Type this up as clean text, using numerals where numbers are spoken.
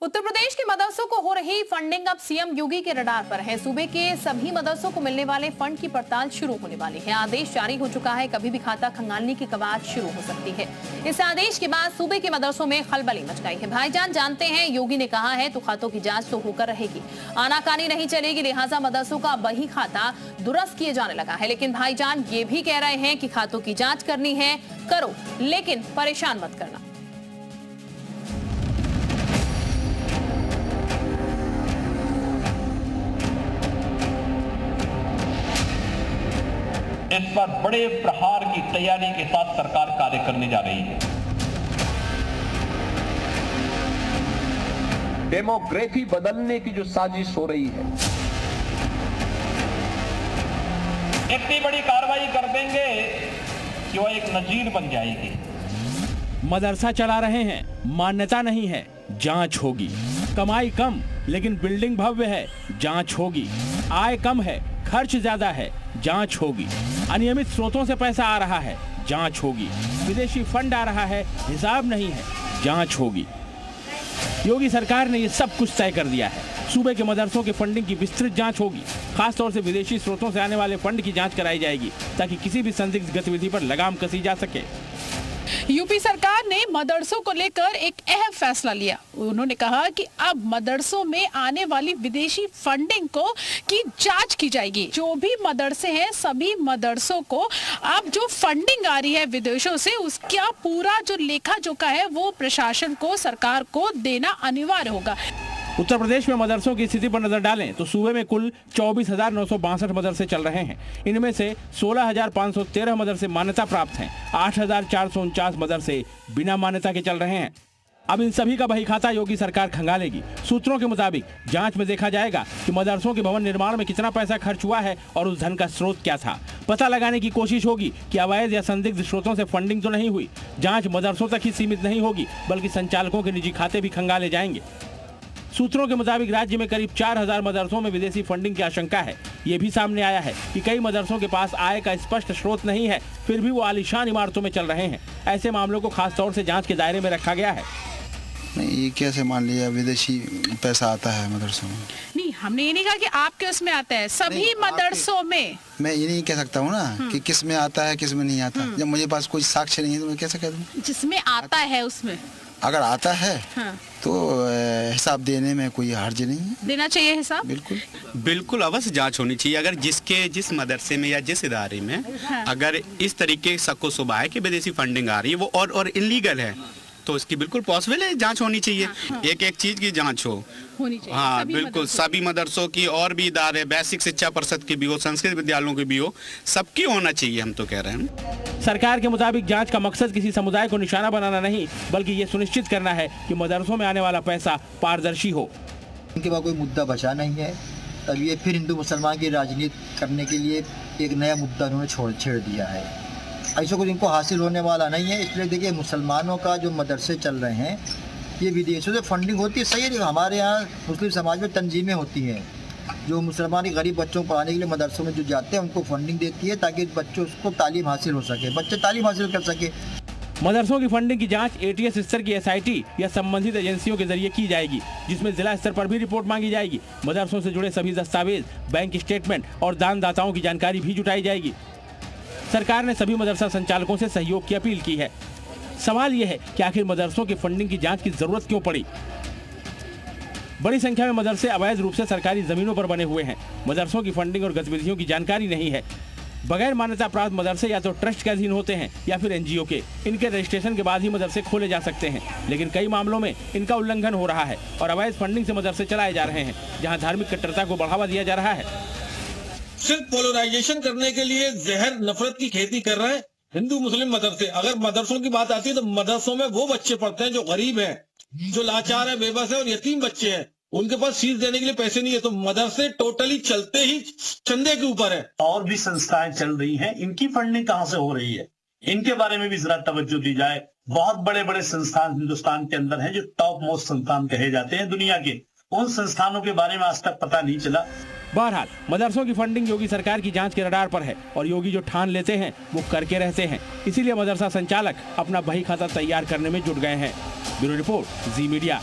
उत्तर प्रदेश के मदरसों को हो रही फंडिंग अब सीएम योगी के रडार पर है। सूबे के सभी मदरसों को मिलने वाले फंड की पड़ताल शुरू होने वाली है। आदेश जारी हो चुका है, कभी भी खाता खंगालने की कवायद शुरू हो सकती है। इस आदेश के बाद सूबे के मदरसों में खलबली मच गई है। भाईजान जानते हैं, योगी ने कहा है तो खातों की जांच तो होकर रहेगी, आनाकानी नहीं चलेगी, लिहाजा मदरसों का बही खाता दुरुस्त किए जाने लगा है। लेकिन भाईजान ये भी कह रहे हैं कि खातों की जांच करनी है करो, लेकिन परेशान मत करना। इस पर बड़े प्रहार की तैयारी के साथ सरकार कार्य करने जा रही है। डेमोग्राफी बदलने की जो साजिश हो रही है, इतनी बड़ी कार्रवाई कर देंगे कि वह एक नजीर बन जाएगी। मदरसा चला रहे हैं, मान्यता नहीं है, जांच होगी। कमाई कम लेकिन बिल्डिंग भव्य है, जांच होगी। आय कम है, खर्च ज्यादा है, जांच होगी। अनियमित स्रोतों से पैसा आ रहा है, जांच होगी। विदेशी फंड आ रहा है, हिसाब नहीं है, जांच होगी। योगी सरकार ने ये सब कुछ तय कर दिया है। सूबे के मदरसों के फंडिंग की विस्तृत जांच होगी। खासतौर से विदेशी स्रोतों से आने वाले फंड की जांच कराई जाएगी ताकि किसी भी संदिग्ध गतिविधि पर लगाम कसी जा सके। यूपी सरकार ने मदरसों को लेकर एक अहम फैसला लिया। उन्होंने कहा कि अब मदरसों में आने वाली विदेशी फंडिंग की जांच की जाएगी। जो भी मदरसे हैं, सभी मदरसों को अब जो फंडिंग आ रही है विदेशों से, उसका पूरा जो लेखा जोखा है वो प्रशासन को, सरकार को देना अनिवार्य होगा। उत्तर प्रदेश में मदरसों की स्थिति पर नजर डालें तो सूबे में कुल 24,962 मदरसे चल रहे हैं। इनमें से 16,513 मदरसे मान्यता प्राप्त हैं। 8,449 मदरसे बिना मान्यता के चल रहे हैं। अब इन सभी का बही खाता योगी सरकार खंगालेगी। सूत्रों के मुताबिक जांच में देखा जाएगा कि मदरसों के भवन निर्माण में कितना पैसा खर्च हुआ है और उस धन का स्रोत क्या था। पता लगाने की कोशिश होगी कि अवैध या संदिग्ध स्रोतों से फंडिंग तो नहीं हुई। जांच मदरसों तक ही सीमित नहीं होगी, बल्कि संचालकों के निजी खाते भी खंगाले जाएंगे। सूत्रों के मुताबिक राज्य में करीब 4,000 मदरसों में विदेशी फंडिंग की आशंका है। ये भी सामने आया है कि कई मदरसों के पास आय का स्पष्ट स्रोत नहीं है, फिर भी वो आलीशान इमारतों में चल रहे हैं। ऐसे मामलों को खास तौर से जांच के दायरे में रखा गया है। नहीं, ये कैसे मान लिया विदेशी पैसा आता है मदरसों में? नहीं, हमने ये नहीं कहा कि आपके उसमें आता है, सभी मदरसों में। मैं ये नहीं कह सकता हूँ ना कि किस में आता है किस में नहीं आता। जब मुझे पास कोई साक्ष्य नहीं है तो मैं कैसे कह दूँ? जिसमें आता है उसमें अगर आता है तो हिसाब देने में कोई हर्ज नहीं है। देना चाहिए हिसाब। बिल्कुल अवश्य जांच होनी चाहिए। अगर जिस मदरसे में या जिस इदारे में अगर इस तरीके की शक व शुबा है कि विदेशी फंडिंग आ रही है वो और इलीगल है, तो इसकी बिल्कुल पॉसिबल है, जांच होनी चाहिए। एक चीज की जांच होनी चाहिए। हाँ बिल्कुल, सभी मदरसों की और भी इदारे, बेसिक शिक्षा परिषद की भी हो, संस्कृत विद्यालयों की भी हो, सबकी होना चाहिए, हम तो कह रहे हैं। सरकार के मुताबिक जांच का मकसद किसी समुदाय को निशाना बनाना नहीं, बल्कि ये सुनिश्चित करना है कि मदरसों में आने वाला पैसा पारदर्शी हो। इनके पास कोई मुद्दा बचा नहीं है, तब ये फिर हिंदू मुसलमान की राजनीति करने के लिए एक नया मुद्दा उन्होंने छेड़ दिया है। ऐसा कुछ इनको हासिल होने वाला नहीं है। इसलिए देखिए, मुसलमानों का जो मदरसे चल रहे हैं, ये विदेशों से फंडिंग होती है, सही है। हमारे यहाँ मुस्लिम समाज में तंजीमें होती हैं जो मुसलमान के गरीब बच्चों को पढ़ाने के लिए मदरसों में जो जाते हैं उनको फंडिंग देती है ताकि बच्चों को तालीम हासिल हो सके, बच्चे तालीम हासिल कर सके। मदरसों की फंडिंग की जांच ATS स्तर की SIT या संबंधित एजेंसियों के जरिए की जाएगी, जिसमें जिला स्तर पर भी रिपोर्ट मांगी जाएगी। मदरसों से जुड़े सभी दस्तावेज, बैंक स्टेटमेंट और दानदाताओं की जानकारी भी जुटाई जाएगी। सरकार ने सभी मदरसा संचालकों से सहयोग की अपील की है। सवाल यह है कि आखिर मदरसों की फंडिंग की जांच की जरूरत क्यों पड़ी? बड़ी संख्या में मदरसे अवैध रूप से सरकारी जमीनों पर बने हुए हैं। मदरसों की फंडिंग और गतिविधियों की जानकारी नहीं है। बगैर मान्यता प्राप्त मदरसे या तो ट्रस्ट के अधीन होते हैं या फिर NGO के। इनके रजिस्ट्रेशन के बाद ही मदरसे खोले जा सकते हैं, लेकिन कई मामलों में इनका उल्लंघन हो रहा है और अवैध फंडिंग से मदरसे चलाए जा रहे हैं, जहाँ धार्मिक कट्टरता को बढ़ावा दिया जा रहा है। सिर्फ पोलराइजेशन करने के लिए जहर नफरत की खेती कर रहे हैं हिंदू मुस्लिम मदरसे। अगर मदरसों की बात आती है तो मदरसों में वो बच्चे पढ़ते हैं जो गरीब हैं, जो लाचार है, बेबस है और यतीम बच्चे हैं। उनके पास फीस देने के लिए पैसे नहीं है, तो मदरसे टोटली चलते ही चंदे के ऊपर है। और भी संस्थाएं चल रही हैं, इनकी फंडिंग कहां से हो रही है, इनके बारे में भी जरा तवज्जो दी जाए। बहुत बड़े बड़े संस्थान हिंदुस्तान के अंदर हैं जो टॉप मोस्ट संस्थान कहे जाते हैं दुनिया के। उन संस्थानों के बारे में आज तक पता नहीं चला। बहरहाल मदरसों की फंडिंग योगी सरकार की जांच के रडार पर है और योगी जो ठान लेते हैं वो करके रहते हैं। इसीलिए मदरसा संचालक अपना बही खाता तैयार करने में जुट गए हैं। ब्यूरो रिपोर्ट, जी मीडिया।